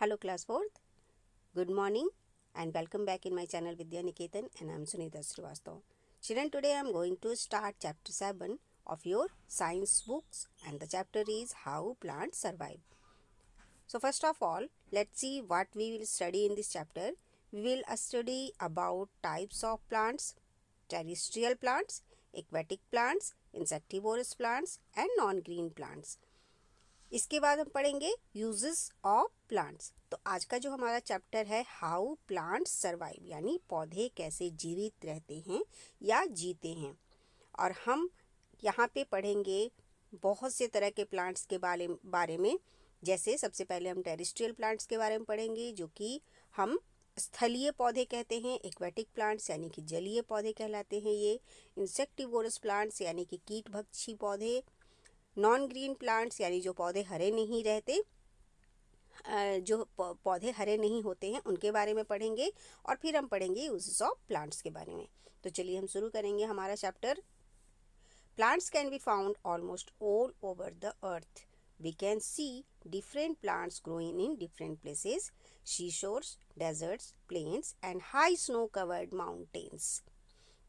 Hello class 4th, good morning and welcome back in my channel Vidya Niketan and I am Sunita Srivastava. Children, today I am going to start chapter 7 of your science books and the chapter is How Plants Survive. So first of all, let's see what we will study in this chapter. We will study about types of plants, terrestrial plants, aquatic plants, insectivorous plants and non-green plants. इसके बाद हम पढ़ेंगे uses of plants. तो आज का जो हमारा chapter है हाउ प्लांट्स सर्वाइव, यानी पौधे कैसे जीवित रहते हैं या जीते हैं। और हम यहाँ पे पढ़ेंगे बहुत से तरह के प्लांट्स के बारे में। जैसे सबसे पहले हम टेरेस्ट्रियल प्लांट्स के बारे में पढ़ेंगे, जो कि हम स्थलीय पौधे कहते हैं। एक्वेटिक प्लांट्स यानी कि जलीय पौधे कहलाते हैं ये। इंसेक्टिवोरस प्लांट्स यानी कि कीटभक्षी पौधे। नॉन ग्रीन प्लांट्स यानी जो पौधे हरे नहीं रहते, जो पौधे हरे नहीं होते हैं, उनके बारे में पढ़ेंगे। और फिर हम पढ़ेंगे यूजेस ऑफ प्लांट्स के बारे में। तो चलिए हम शुरू करेंगे हमारा chapter. Plants can be found almost all over the earth. We can see different plants growing in different places, seashores, deserts, plains and high snow covered mountains.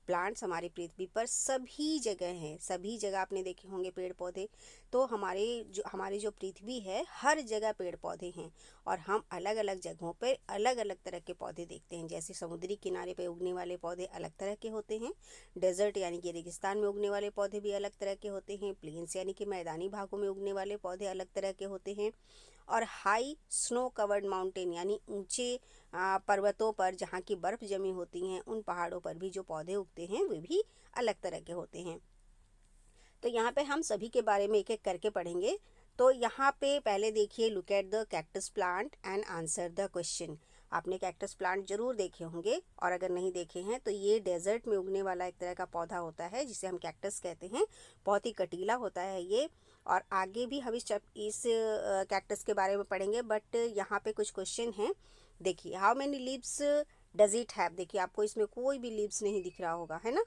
Plants हमारी पृथ्वी पर सभी जगह हैं। सभी जगह आपने देखे होंगे पेड़ पौधे। तो हमारी जो पृथ्वी है, हर जगह पेड़ पौधे हैं। और हम अलग अलग जगहों पर अलग अलग तरह के पौधे देखते हैं। जैसे समुद्री किनारे पर उगने वाले पौधे अलग तरह के होते हैं। डेजर्ट यानी कि रेगिस्तान में उगने वाले पौधे भी अलग तरह के होते हैं। प्लेन्स यानी कि मैदानी भागों में उगने वाले पौधे अलग तरह के होते हैं। और हाई स्नो कवर्ड माउंटेन यानी ऊंचे पर्वतों पर जहाँ की बर्फ़ जमी होती हैं, उन पहाड़ों पर भी जो पौधे उगते हैं वे भी अलग तरह के होते हैं। तो यहाँ पे हम सभी के बारे में एक एक करके पढ़ेंगे। तो यहाँ पे पहले देखिए, look at the cactus plant and answer the question. आपने कैक्टस प्लांट जरूर देखे होंगे, और अगर नहीं देखे हैं तो ये डेजर्ट में उगने वाला एक तरह का पौधा होता है जिसे हम कैक्टस कहते हैं। बहुत ही कटीला होता है ये। और आगे भी हम इस कैक्टस के बारे में पढ़ेंगे, बट यहाँ पे कुछ क्वेश्चन हैं। देखिए, how many leaves does it have. देखिए, आपको इसमें कोई भी लीव्स नहीं दिख रहा होगा, है ना।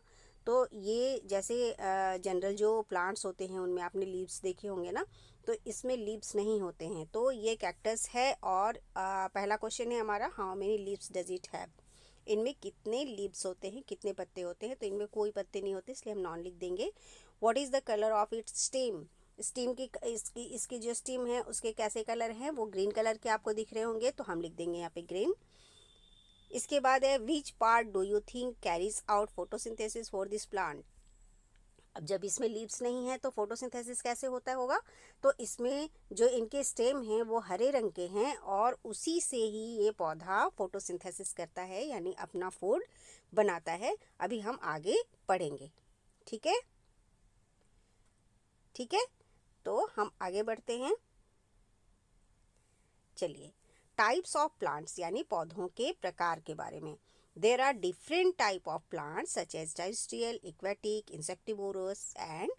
तो ये जैसे जनरल जो प्लांट्स होते हैं उनमें आपने लीव्स देखे होंगे ना, तो इसमें लीव्स नहीं होते हैं। तो ये कैक्टस है। और पहला क्वेश्चन है हमारा, how many leaves does it have. इनमें कितने लीव्स होते हैं, कितने पत्ते होते हैं। तो इनमें कोई पत्ते नहीं होते, इसलिए हम नॉन लिख देंगे। What is the colour of its stem. Steam की इसकी जो स्टीम है उसके कैसे कलर हैं, वो ग्रीन कलर के आपको दिख रहे होंगे, तो हम लिख देंगे यहाँ पे ग्रीन। इसके बाद है, which part do you think carries out photosynthesis for this plant. अब जब इसमें लीव्स नहीं है तो फोटोसिंथेसिस कैसे होता होगा। तो इसमें जो इनके स्टेम हैं वो हरे रंग के हैं, और उसी से ही ये पौधा फोटोसिंथेसिस करता है, यानी अपना फूड बनाता है। अभी हम आगे पढ़ेंगे, ठीक है। ठीक है, तो हम आगे बढ़ते हैं। चलिए, टाइप्स ऑफ प्लांट्स यानी पौधों के प्रकार के बारे में। There are different type of plants such as terrestrial, aquatic, insectivorous and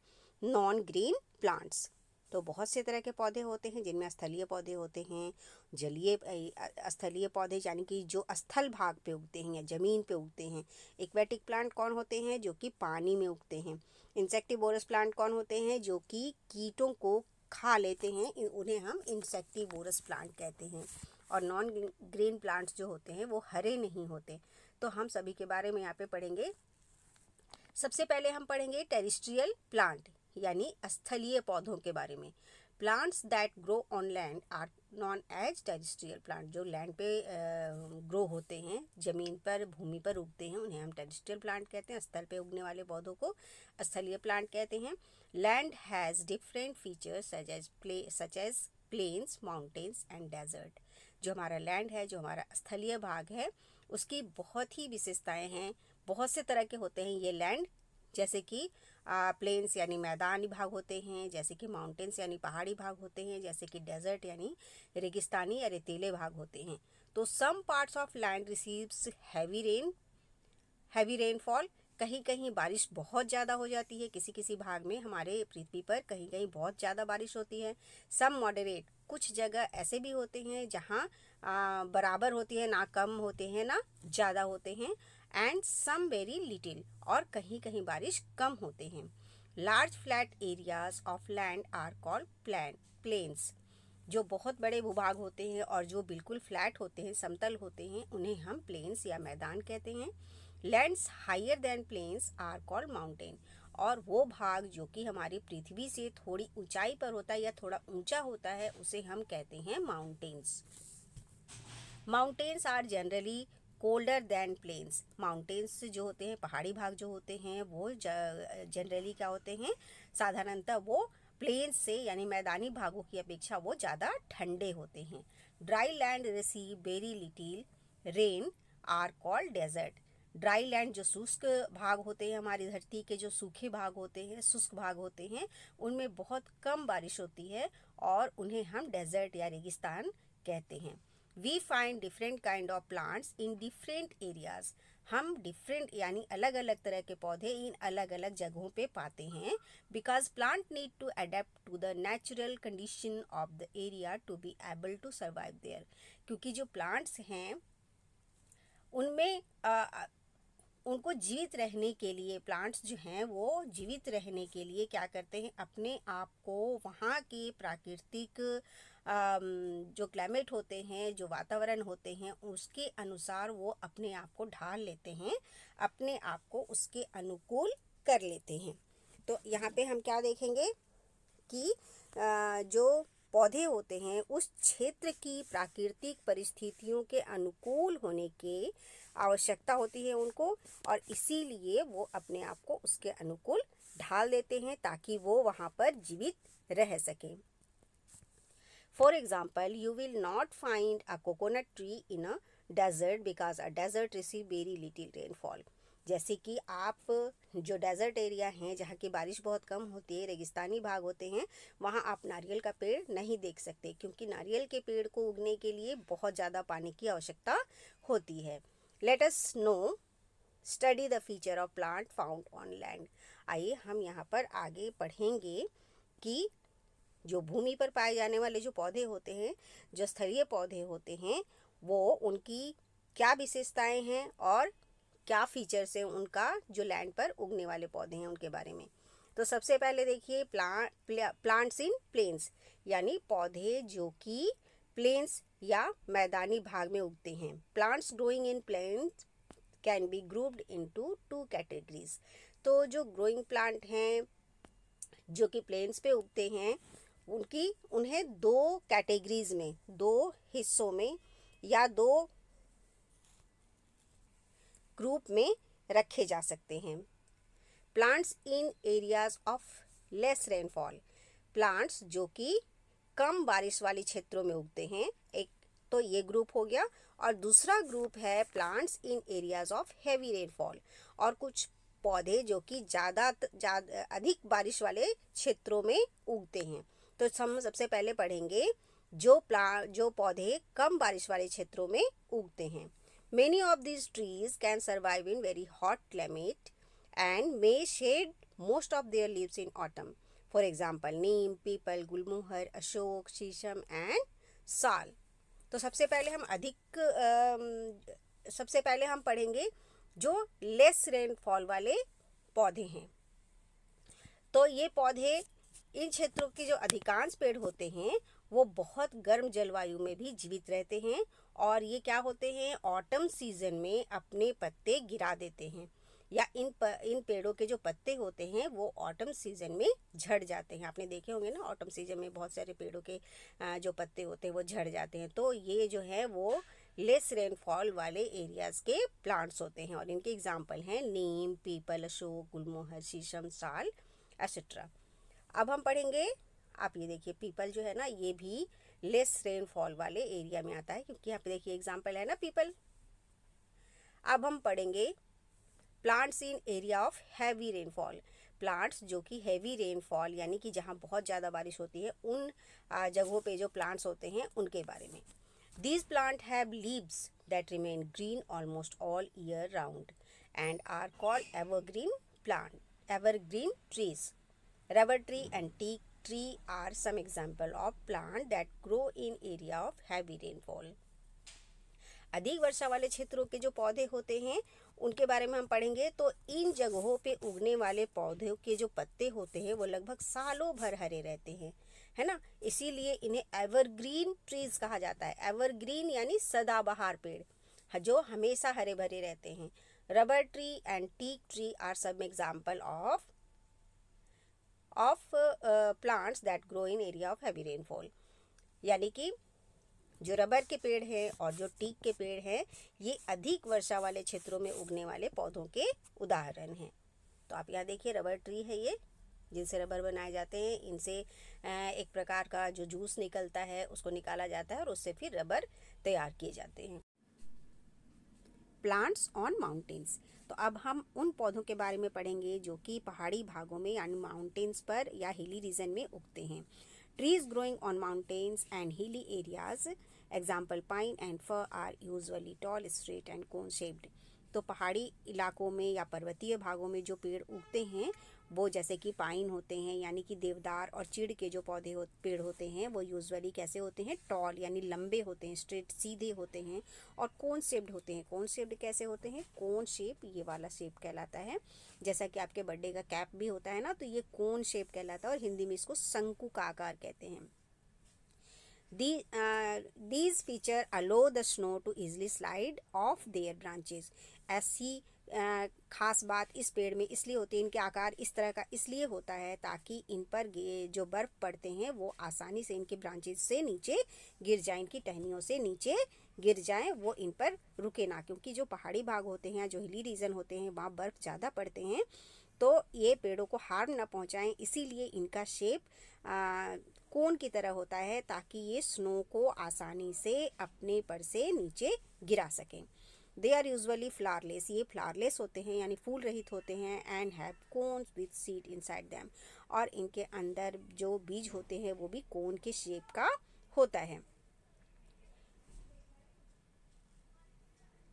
non green plants. तो बहुत से तरह के पौधे होते हैं, जिनमें स्थलीय पौधे होते हैं, जलीय स्थलीय पौधे यानी कि जो स्थल भाग पे उगते हैं या ज़मीन पे उगते हैं। एक्वेटिक प्लांट कौन होते हैं, जो कि पानी में उगते हैं। इंसेक्टिवोरस प्लांट कौन होते हैं, जो कि कीटों को खा लेते हैं, उन्हें हम इंसेक्टिवोरस प्लांट कहते हैं। और नॉन ग्रीन प्लांट्स जो होते हैं वो हरे नहीं होते। तो हम सभी के बारे में यहाँ पे पढ़ेंगे। सबसे पहले हम पढ़ेंगे टेरेस्ट्रियल प्लांट यानी स्थलीय पौधों के बारे में। Plants that grow on land are known as terrestrial plant. जो लैंड पे ग्रो होते हैं, ज़मीन पर, भूमि पर उगते हैं, उन्हें हम टेरेस्ट्रियल प्लांट कहते हैं। स्थल पे उगने वाले पौधों को स्थलीय प्लांट कहते हैं। Land has different features such as plains, mountains and desert. जो हमारा लैंड है, जो हमारा स्थलीय भाग है, उसकी बहुत ही विशेषताएं हैं। बहुत से तरह के होते हैं ये लैंड, जैसे कि प्लेन्स यानी मैदानी भाग होते हैं, जैसे कि माउंटेन्स यानी पहाड़ी भाग होते हैं, जैसे कि डेजर्ट यानी रेगिस्तानी या रेतीले भाग होते हैं। तो some parts of land receives heavy rainfall. कहीं कहीं बारिश बहुत ज़्यादा हो जाती है। किसी किसी भाग में हमारे पृथ्वी पर कहीं कहीं बहुत ज़्यादा बारिश होती है। सम मॉडरेट, कुछ जगह ऐसे भी होते हैं जहाँ बराबर होती है, ना कम होते हैं ना ज़्यादा होते हैं। एंड सम वेरी लिटिल, और कहीं कहीं बारिश कम होते हैं। Large flat areas of land are called plains. जो बहुत बड़े भूभाग होते हैं और जो बिल्कुल फ्लैट होते हैं, समतल होते हैं, उन्हें हम प्लेन्स या मैदान कहते हैं। Lands higher than plains are called mountain, और वो भाग जो कि हमारी पृथ्वी से थोड़ी ऊंचाई पर होता है या थोड़ा ऊंचा होता है, उसे हम कहते हैं mountains. Mountains are generally colder than plains. Mountains जो होते हैं, पहाड़ी भाग जो होते हैं, वो जनरली क्या होते हैं, साधारणतः वो प्लेन्स से यानी मैदानी भागों की अपेक्षा वो ज़्यादा ठंडे होते हैं। Dry land receive very little rain are called desert. Dry land जो शुष्क भाग होते हैं, हमारी धरती के जो सूखे भाग होते हैं, शुष्क भाग होते हैं, उनमें बहुत कम बारिश होती है और उन्हें हम डेजर्ट या रेगिस्तान कहते हैं। We find different kind of plants in different areas. हम डिफरेंट यानी अलग अलग तरह के पौधे इन अलग अलग जगहों पे पाते हैं, because plant need to adapt to the natural condition of the area to be able to survive there. क्योंकि जो प्लांट्स हैं उनमें उनको जीवित रहने के लिए, प्लांट्स जो हैं वो जीवित रहने के लिए क्या करते हैं, अपने आप को वहाँ के प्राकृतिक जो क्लाइमेट होते हैं, जो वातावरण होते हैं, उसके अनुसार वो अपने आप को ढाल लेते हैं, अपने आप को उसके अनुकूल कर लेते हैं। तो यहाँ पे हम क्या देखेंगे कि जो पौधे होते हैं उस क्षेत्र की प्राकृतिक परिस्थितियों के अनुकूल होने की आवश्यकता होती है उनको, और इसीलिए वो अपने आप को उसके अनुकूल ढाल देते हैं ताकि वो वहाँ पर जीवित रह सकें। For example, you will not find a coconut tree in a desert because a desert receive very little rainfall. जैसे कि आप जो डेजर्ट एरिया हैं जहाँ की बारिश बहुत कम होती है, रेगिस्तानी भाग होते हैं, वहाँ आप नारियल का पेड़ नहीं देख सकते, क्योंकि नारियल के पेड़ को उगने के लिए बहुत ज़्यादा पानी की आवश्यकता होती है। Let us know study the feature of plant found on land. आइए हम यहाँ पर आगे पढ़ेंगे कि जो भूमि पर पाए जाने वाले जो पौधे होते हैं, जो स्थलीय पौधे होते हैं, वो उनकी क्या विशेषताएं हैं और क्या फीचर्स हैं उनका जो लैंड पर उगने वाले पौधे हैं उनके बारे में। तो सबसे पहले देखिए प्लांट्स इन प्लेन्स, यानी पौधे जो कि प्लेन्स या मैदानी भाग में उगते हैं। Plants growing in plains can be grouped into 2 categories. तो जो ग्रोइंग प्लांट हैं जो कि प्लेन्स पे उगते हैं, उन्हें 2 कैटेगरीज में, 2 हिस्सों में या 2 ग्रुप में रखे जा सकते हैं। Plants in areas of less rainfall, plants जो कि कम बारिश वाले क्षेत्रों में उगते हैं, एक तो ये ग्रुप हो गया, और दूसरा ग्रुप है plants in areas of heavy rainfall, और कुछ पौधे जो कि ज़्यादा अधिक बारिश वाले क्षेत्रों में उगते हैं। तो हम सबसे पहले पढ़ेंगे जो पौधे कम बारिश वाले क्षेत्रों में उगते हैं। Many of these trees can survive in very hot climate and may shed most of their leaves in autumn. For example, neem, peepal, gulmohar, ashoka, sheesham and साल। तो सबसे पहले हम पढ़ेंगे जो लेस रेनफॉल वाले पौधे हैं। तो ये पौधे, इन क्षेत्रों के जो अधिकांश पेड़ होते हैं वो बहुत गर्म जलवायु में भी जीवित रहते हैं, और ये क्या होते हैं, ऑटम सीजन में अपने पत्ते गिरा देते हैं, या इन पेड़ों के जो पत्ते होते हैं वो ऑटम सीजन में झड़ जाते हैं। आपने देखे होंगे ना, ऑटम सीजन में बहुत सारे पेड़ों के जो पत्ते होते हैं वो झड़ जाते हैं। तो ये जो है वो लेस रेनफॉल वाले एरियाज़ के प्लांट्स होते हैं, और इनके एग्जाम्पल हैं नीम, पीपल, अशोक, गुलमोहर, शीशम, साल एसेट्रा। अब हम पढ़ेंगे, आप ये देखिए पीपल जो है ना, ये भी लेस रेनफॉल वाले एरिया में आता है, क्योंकि यहाँ पे देखिए एग्जाम्पल है ना पीपल। अब हम पढ़ेंगे plants in area of heavy rainfall, plants जो कि हैवी रेनफॉल यानी कि जहाँ बहुत ज़्यादा बारिश होती है उन जगहों पे जो प्लांट्स होते हैं उनके बारे में। These plant have leaves that remain green almost all year round and are called evergreen trees. Rubber tree and teak tree are some example of plant that grow in area of heavy rainfall. अधिक वर्षा वाले क्षेत्रों के जो पौधे होते हैं उनके बारे में हम पढ़ेंगे। तो इन जगहों पे उगने वाले पौधों के जो पत्ते होते हैं वो लगभग सालों भर हरे रहते हैं, है ना, इसीलिए इन्हें एवरग्रीन ट्रीज कहा जाता है। एवरग्रीन यानी सदाबहार पेड़ जो हमेशा हरे भरे रहते हैं। Rubber tree and teak tree are some example of plants that grow in area of heavy rainfall. यानी कि जो रबर के पेड़ हैं और जो टीक के पेड़ हैं, ये अधिक वर्षा वाले क्षेत्रों में उगने वाले पौधों के उदाहरण हैं। तो आप यहाँ देखिए, रबर ट्री है ये, जिनसे रबर बनाए जाते हैं। इनसे एक प्रकार का जो जूस निकलता है उसको निकाला जाता है और उससे फिर रबर तैयार किए जाते हैं। Plants on mountains. तो अब हम उन पौधों के बारे में पढ़ेंगे जो कि पहाड़ी भागों में यानी माउंटेन्स पर या हिली रीजन में उगते हैं। Trees growing on mountains and hilly areas, example pine and fir, are usually tall, straight and cone shaped. तो पहाड़ी इलाकों में या पर्वतीय भागों में जो पेड़ उगते हैं वो जैसे कि पाइन होते हैं, यानी कि देवदार और चीड़ के जो पेड़ होते हैं वो यूजुअली कैसे होते हैं, टॉल यानी लंबे होते हैं, स्ट्रेट सीधे होते हैं, और कोन शेप्ड होते हैं। कोन शेप्ड कैसे होते हैं, कोन शेप ये वाला शेप कहलाता है। जैसा कि आपके बर्थडे का कैप भी होता है ना, तो ये कोन शेप कहलाता है और हिंदी में इसको शंकु का आकार कहते हैं। These feature allow the snow to easily slide off their branches. ऐसी खास बात इस पेड़ में इसलिए होती है, इनके आकार इस तरह का इसलिए होता है ताकि इन पर जो बर्फ़ पड़ते हैं वो आसानी से इनके ब्रांचेस से नीचे गिर जाए, इनकी टहनियों से नीचे गिर जाएं, वो इन पर रुके ना। क्योंकि जो पहाड़ी भाग होते हैं, जो हिली रीजन होते हैं, वहाँ बर्फ़ ज़्यादा पड़ते हैं, तो ये पेड़ों को हार्म ना पहुँचाएं, इसीलिए इनका शेप कोन की तरह होता है ताकि ये स्नो को आसानी से अपने पर से नीचे गिरा सकें। दे आर यूजुअली फ्लावरलेस, ये फ्लावरलेस होते हैं यानी फूल रहित होते हैं। And have cones with seed inside them, और इनके अंदर जो बीज होते हैं वो भी कोन के शेप का होता है।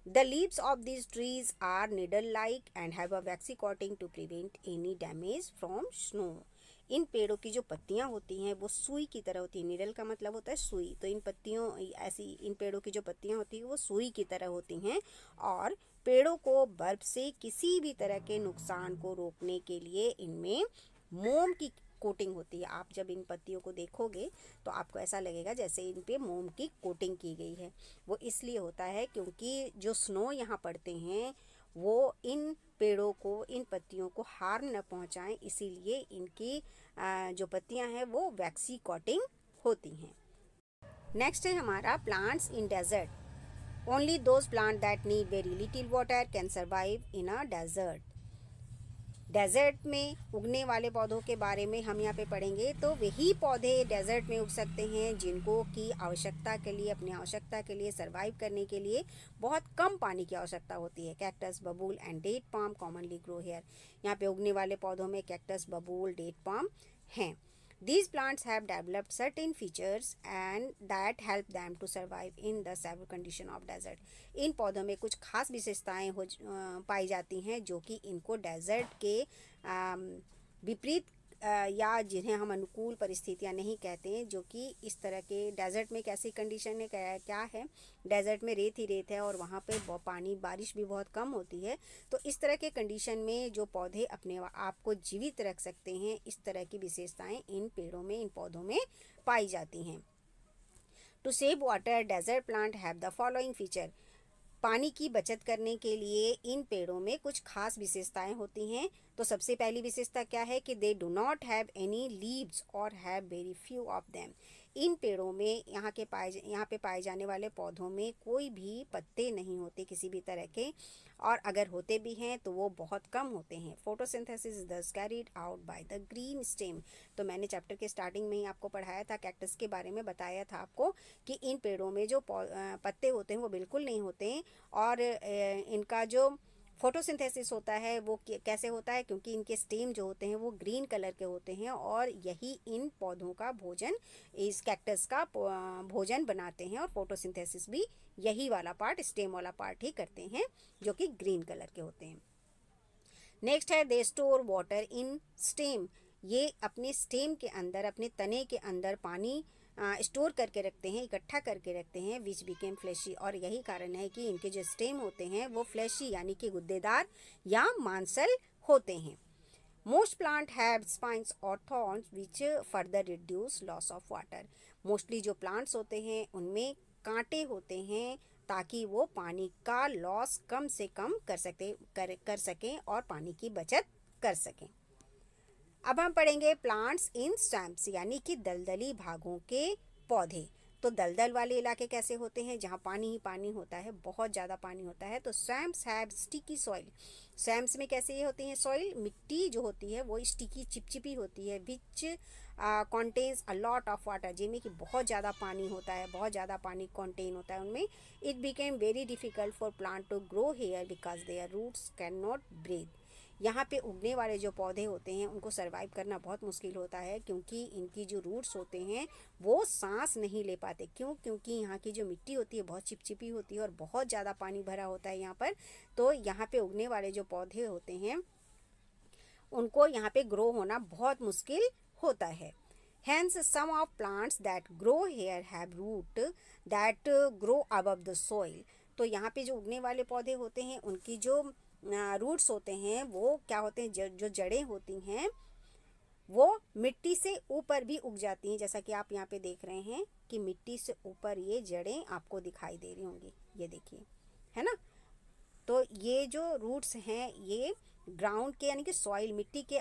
The leaves of these trees are needle-like and have a waxy coating to prevent any damage from snow. इन पेड़ों की जो पत्तियां होती हैं वो सुई की तरह होती है। निडल का मतलब होता है सुई, तो इन पत्तियों ऐसी इन पेड़ों की जो पत्तियां होती हैं वो सुई की तरह होती हैं, और पेड़ों को बर्फ से किसी भी तरह के नुकसान को रोकने के लिए इनमें मोम की कोटिंग होती है। आप जब इन पत्तियों को देखोगे तो आपको ऐसा लगेगा जैसे इन पे मोम की कोटिंग की गई है। वो इसलिए होता है क्योंकि जो स्नो यहाँ पड़ते हैं वो इन पेड़ों को, इन पत्तियों को हार्म न पहुँचाएं, इसीलिए इनकी जो पत्तियां हैं वो वैक्सी कोटिंग होती हैं। नेक्स्ट है हमारा plants in desert. Only those plant that need very little water can survive in a desert. Desert में उगने वाले पौधों के बारे में हम यहाँ पे पढ़ेंगे। तो वही पौधे डेजर्ट में उग सकते हैं जिनको की आवश्यकता के लिए, अपनी आवश्यकता के लिए, सर्वाइव करने के लिए बहुत कम पानी की आवश्यकता होती है। Cactus, babul and date palm commonly grow here. यहाँ पे उगने वाले पौधों में कैक्टस, बबूल, डेट पाम हैं। These plants have developed certain features and that help them to survive in the severe condition of desert. इन पौधों में कुछ खास विशेषताएं पाई जाती हैं जो कि इनको डेजर्ट के विपरीत या जिन्हें हम अनुकूल परिस्थितियां नहीं कहते हैं, जो कि इस तरह के डेजर्ट में कैसी कंडीशन है, क्या है, डेजर्ट में रेत ही रेत है और वहाँ पे पानी, बारिश भी बहुत कम होती है। तो इस तरह के कंडीशन में जो पौधे अपने आप को जीवित रख सकते हैं, इस तरह की विशेषताएं इन पेड़ों में, इन पौधों में पाई जाती हैं। To save water, desert plant have the following feature. पानी की बचत करने के लिए इन पेड़ों में कुछ खास विशेषताएं होती हैं। तो सबसे पहली विशेषता क्या है कि they do not have any leaves और have very few of them. इन पेड़ों में यहाँ पे पाए जाने वाले पौधों में कोई भी पत्ते नहीं होते किसी भी तरह के, और अगर होते भी हैं तो वो बहुत कम होते हैं। फोटोसिंथेसिस इज दस carried out by the green stem. तो मैंने चैप्टर के स्टार्टिंग में ही आपको पढ़ाया था, कैक्टस के बारे में बताया था आपको कि इन पेड़ों में जो पत्ते होते हैं वो बिल्कुल नहीं होते हैं, और इनका जो फोटोसिंथेसिस होता है वो कैसे होता है, क्योंकि इनके स्टेम जो होते हैं वो ग्रीन कलर के होते हैं, और यही इन पौधों का भोजन, इस कैक्टस का भोजन बनाते हैं, और फोटोसिंथेसिस भी यही वाला पार्ट, स्टेम वाला पार्ट ही करते हैं, जो कि ग्रीन कलर के होते हैं। नेक्स्ट है they store water in stem. ये अपने स्टेम के अंदर, अपने तने के अंदर पानी स्टोर करके रखते हैं, इकट्ठा करके रखते हैं, विच बिकेम फ्लैशी। और यही कारण है कि इनके जो स्टेम होते हैं वो फ्लैशी यानी कि गुद्देदार या मांसल होते हैं। मोस्ट प्लांट हैव स्पाइन्स और thorns which further reduce loss of water. Mostly जो प्लांट्स होते हैं उनमें कांटे होते हैं ताकि वो पानी का लॉस कम से कम कर सकें और पानी की बचत कर सकें। अब हम पढ़ेंगे प्लांट्स इन स्वैम्प्स यानी कि दलदली भागों के पौधे। तो दलदल वाले इलाके कैसे होते हैं, जहाँ पानी ही पानी होता है, बहुत ज़्यादा पानी होता है। तो swamps have sticky soil. Swamps में कैसे ये होती हैं सॉइल, मिट्टी जो होती है वो स्टिकी चिपचिपी होती है, which contains a lot of water, जिनमें कि बहुत ज़्यादा पानी होता है, बहुत ज़्यादा पानी कॉन्टेन होता है उनमें। It became very difficult for plant to grow here because their roots can not breathe. यहाँ पे उगने वाले जो पौधे होते हैं उनको सरवाइव करना बहुत मुश्किल होता है, क्योंकि इनकी जो रूट्स होते हैं वो सांस नहीं ले पाते। क्यों? क्योंकि यहाँ की जो मिट्टी होती है बहुत चिपचिपी होती है और बहुत ज़्यादा पानी भरा होता है यहाँ पर। तो यहाँ पे उगने वाले जो पौधे होते हैं उनको यहाँ पे ग्रो होना बहुत मुश्किल होता है। Hence, some of plants that grow here have root that grow above the soil. तो यहाँ पे जो उगने वाले पौधे होते हैं उनकी जो रूट्स होते हैं वो क्या होते हैं, जो जड़ें होती हैं वो मिट्टी से ऊपर भी उग जाती हैं। जैसा कि आप यहाँ पे देख रहे हैं कि मिट्टी से ऊपर ये जड़ें आपको दिखाई दे रही होंगी, ये देखिए, है ना। तो ये जो रूट्स हैं ये ग्राउंड के यानी कि सॉइल मिट्टी के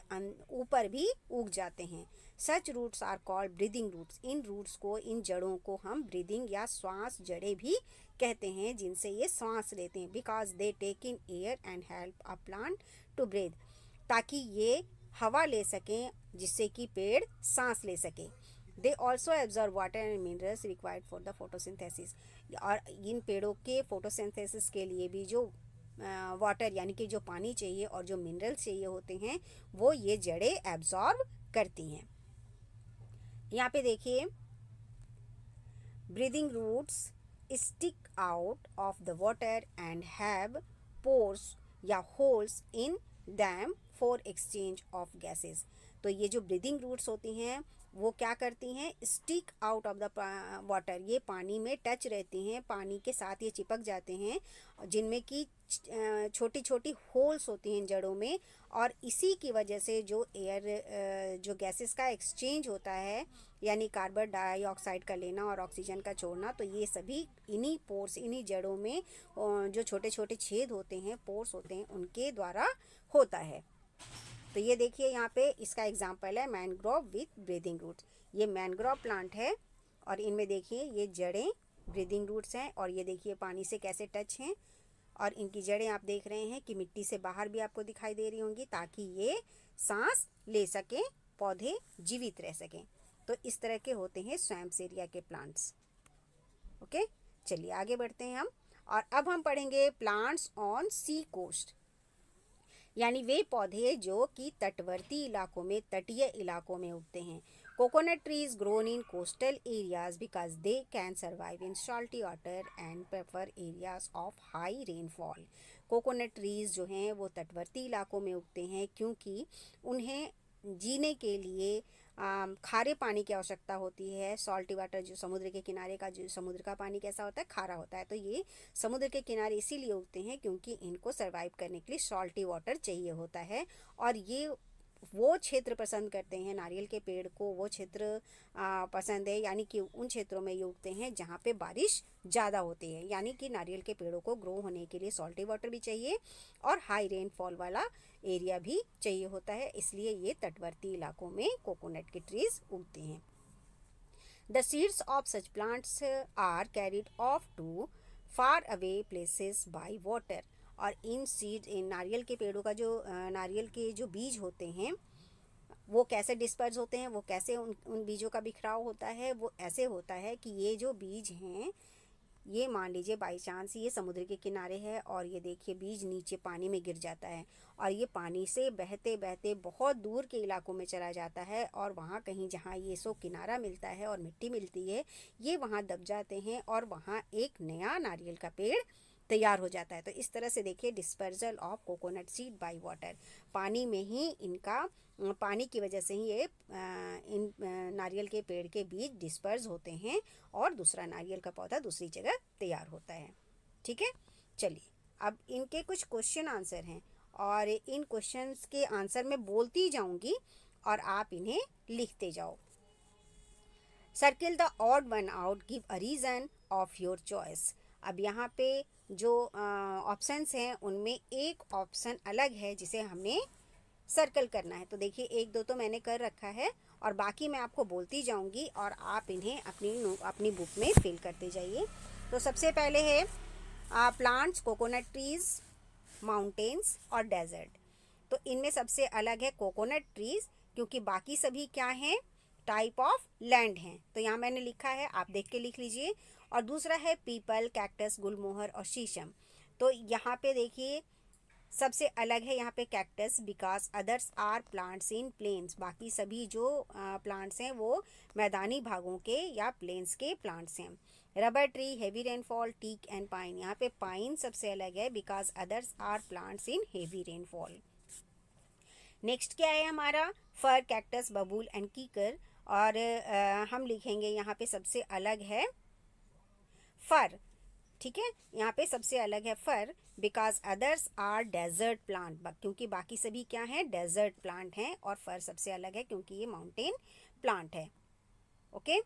ऊपर भी उग जाते हैं। Such roots are called breathing roots. इन रूट्स को, इन जड़ों को हम ब्रीदिंग या श्वास जड़ें भी कहते हैं, जिनसे ये सांस लेते हैं। Because they take in air and help a plant to breathe, ताकि ये हवा ले सकें जिससे कि पेड़ सांस ले सके। They also absorb water and minerals required for the photosynthesis. और इन पेड़ों के फोटोसिंथेसिस के लिए भी जो वाटर यानी कि जो पानी चाहिए और जो मिनरल्स चाहिए होते हैं वो ये जड़ें एब्जॉर्ब करती हैं। यहाँ पे देखिए, breathing roots stick out of the water and have pores या holes in them for exchange of gases. तो ये जो ब्रीदिंग रूट्स होती हैं वो क्या करती हैं, stick out of the water, ये पानी में टच रहती हैं, पानी के साथ ये चिपक जाते हैं, जिनमें कि छोटी छोटी होल्स होती हैं जड़ों में। और इसी की वजह से जो एयर जो गैसेस का एक्सचेंज होता है यानी कार्बन डाइऑक्साइड का लेना और ऑक्सीजन का छोड़ना, तो ये सभी इन्हीं पोर्स, इन्हीं जड़ों में जो छोटे छोटे छेद होते हैं, पोर्स होते हैं, उनके द्वारा होता है। तो ये देखिए यहाँ पे इसका एग्जाम्पल है मैनग्रोव विथ ब्रीदिंग रूट्स। ये मैनग्रोव प्लांट है और इनमें देखिए ये जड़ें ब्रीदिंग रूट्स हैं और ये देखिए पानी से कैसे टच हैं और इनकी जड़ें आप देख रहे हैं कि मिट्टी से बाहर भी आपको दिखाई दे रही होंगी ताकि ये सांस ले सकें, पौधे जीवित रह सकें। तो इस तरह के होते हैं स्वैम्प्स एरिया के प्लांट्स। ओके, चलिए आगे बढ़ते हैं हम। और अब हम पढ़ेंगे प्लांट्स ऑन सी कोस्ट, यानी वे पौधे जो कि तटवर्ती इलाकों में, तटीय इलाकों में उगते हैं। Coconut trees grown in coastal areas because they can survive in salty water and prefer areas of high rainfall. Coconut trees जो हैं वो तटवर्ती इलाकों में उगते हैं क्योंकि उन्हें जीने के लिए खारे पानी की आवश्यकता होती है। सॉल्टी वाटर, जो समुद्र के किनारे का, जो समुद्र का पानी कैसा होता है, खारा होता है। तो ये समुद्र के किनारे इसीलिए उगते हैं क्योंकि इनको सर्वाइव करने के लिए सॉल्टी वाटर चाहिए होता है। और ये वो क्षेत्र पसंद करते हैं, नारियल के पेड़ को वो क्षेत्र पसंद है, यानी कि उन क्षेत्रों में ये उगते हैं जहाँ पे बारिश ज़्यादा होती है। यानी कि नारियल के पेड़ों को ग्रो होने के लिए सॉल्टी वाटर भी चाहिए और हाई रेनफॉल वाला एरिया भी चाहिए होता है, इसलिए ये तटवर्ती इलाकों में कोकोनट के ट्रीज उगते हैं। The seeds of such plants are carried off to far away places by water. और इन सीड, इन नारियल के पेड़ों का जो नारियल के जो बीज होते हैं वो कैसे डिस्पर्स होते हैं, वो कैसे उन बीजों का बिखराव होता है, वो ऐसे होता है कि ये जो बीज हैं, ये मान लीजिए बाई चांस ये समुद्र के किनारे है और ये देखिए बीज नीचे पानी में गिर जाता है और ये पानी से बहते बहते बहुत दूर के इलाकों में चला जाता है और वहाँ कहीं जहाँ ये सो किनारा मिलता है और मिट्टी मिलती है, ये वहाँ दब जाते हैं और वहाँ एक नया नारियल का पेड़ तैयार हो जाता है। तो इस तरह से देखिए dispersal of coconut seed by water, पानी में ही इनका, पानी की वजह से ही ये इन नारियल के पेड़ के बीज डिस्पर्स होते हैं और दूसरा नारियल का पौधा दूसरी जगह तैयार होता है। ठीक है, चलिए अब इनके कुछ क्वेश्चन आंसर हैं और इन क्वेश्चंस के आंसर मैं बोलती जाऊंगी और आप इन्हें लिखते जाओ। Circle the odd one out, give a reason of your choice. अब यहाँ पे जो ऑप्शंस हैं उनमें एक ऑप्शन अलग है जिसे हमने सर्कल करना है। तो देखिए 1 2 तो मैंने कर रखा है और बाकी मैं आपको बोलती जाऊंगी और आप इन्हें अपनी बुक में फिल करते जाइए। तो सबसे पहले है प्लांट्स, कोकोनट ट्रीज, माउंटेन्स और डेजर्ट। तो इनमें सबसे अलग है कोकोनट ट्रीज, क्योंकि बाकी सभी क्या हैं, टाइप ऑफ लैंड हैं। तो यहाँ मैंने लिखा है, आप देख के लिख लीजिए। और दूसरा है पीपल, कैक्टस, गुलमोहर और शीशम। तो यहाँ पे देखिए सबसे अलग है यहाँ पे cactus, because others are plants in plains. बाकी सभी जो प्लांट्स हैं वो मैदानी भागों के या प्लेन्स के प्लांट्स हैं। Rubber tree, heavy rainfall, teak and pine. यहाँ पे पाइन सबसे अलग है because others are plants in heavy rainfall. Next क्या है हमारा, फर, कैक्टस, बबूल एंड कीकर। और हम लिखेंगे यहाँ पे सबसे अलग है फर। ठीक है, यहाँ पे सबसे अलग है for because others are desert plant, क्योंकि बाकी सभी क्या हैं, डेजर्ट प्लांट हैं। और फर सबसे अलग है क्योंकि ये माउंटेन प्लांट है। ओके,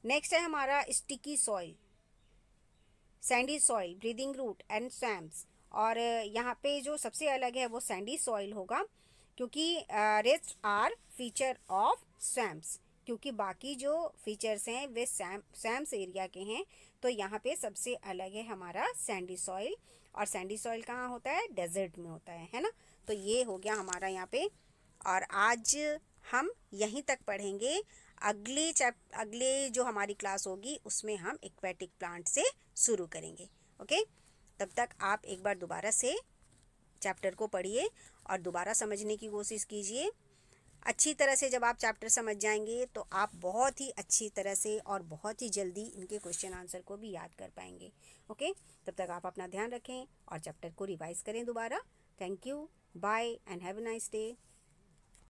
नेक्स्ट है हमारा sticky soil, sandy soil, breathing root and swamps. और यहाँ पे जो सबसे अलग है वो सैंडी सॉइल होगा, क्योंकि rest are feature of swamps, क्योंकि बाकी जो फीचर्स हैं वे स्वैम्प्स एरिया के हैं। तो यहाँ पे सबसे अलग है हमारा सैंडी सॉइल। और सैंडी सॉइल कहाँ होता है, डेजर्ट में होता है ना। तो ये हो गया हमारा यहाँ पे। और आज हम यहीं तक पढ़ेंगे। अगले जो हमारी क्लास होगी उसमें हम एक्वेटिक प्लांट से शुरू करेंगे। ओके, तब तक आप एक बार दोबारा से चैप्टर को पढ़िए और दोबारा समझने की कोशिश कीजिए। अच्छी तरह से जब आप चैप्टर समझ जाएंगे तो आप बहुत ही अच्छी तरह से और बहुत ही जल्दी इनके क्वेश्चन आंसर को भी याद कर पाएंगे। ओके, तब तक आप अपना ध्यान रखें और चैप्टर को रिवाइज करें दोबारा। Thank you, bye and have a nice day.